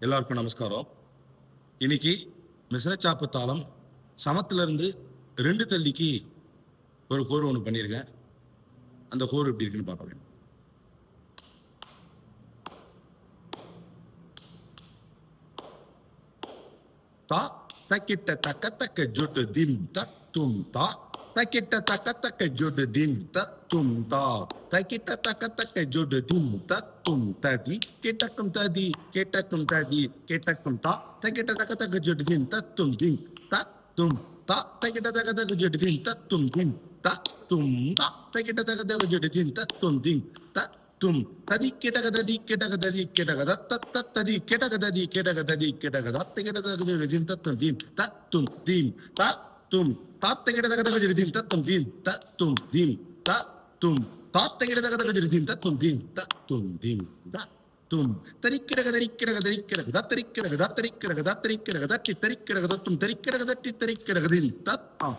எல்லாருக்கும் நமஸ்காரம். இன்னைக்கு மிஸ்ரச்சாப்பு தாளம் சமத்துல இருந்து 2 தள்ளிக்கு ஒரு கோர் ஒன்று பண்ணியிருக்கேன். அந்த கோர் எப்படி இருக்குன்னு பார்க்கலாம். தா தக்கிட்ட தக்க தக்க ஜொட்டு திம் தத்தும் தா தக்கிட்ட தக்க தக்க ஜொட்டு திம் தத்தும் தா தக்கிட்ட தக்க தக்க ஜொட்டு திம் தத்தும் ததி கேட்டக்கும் ததி கேட்டக்கும் ததி கேட்டக்கும் தா தக்கிட்ட தக்க தக்க ஜொட்டு திம் தத்தும் திம் தத்தும் தா தக்கிட்ட தக்க தக்க ஜொட்டு திம் தத்தும் திம் தத்தும் தா தக்கிட்ட தக்க தக்க ஜொட்டு திம் தத்தும் திம் தத்தும் ததி கேட்டகததி கேட்டகததி கேட்டகத தத்த ததி கேட்டகததி கேட்டகததி கேட்டகத கேட்டகத திம் தத்தும் திம் தத்தும் திம் தத்தும் தாத்த கேட்டகத திம் தத்தும் திம் தத்தும் திம் தத்தும் தாத்த கேட்டகத திம் தத்தும் திம் தத்தும் திம் தத்தும் தரிக்கிடக தரிக்கிடக தரிக்கிடக தத்தரிக்கிடக தத்தரிக்கிடக தத்தரிக்கிடக தட்டி தரிக்கிடக தத்தும் தரிக்கிடக தட்டி தரிக்கிடக திம் தத்தம்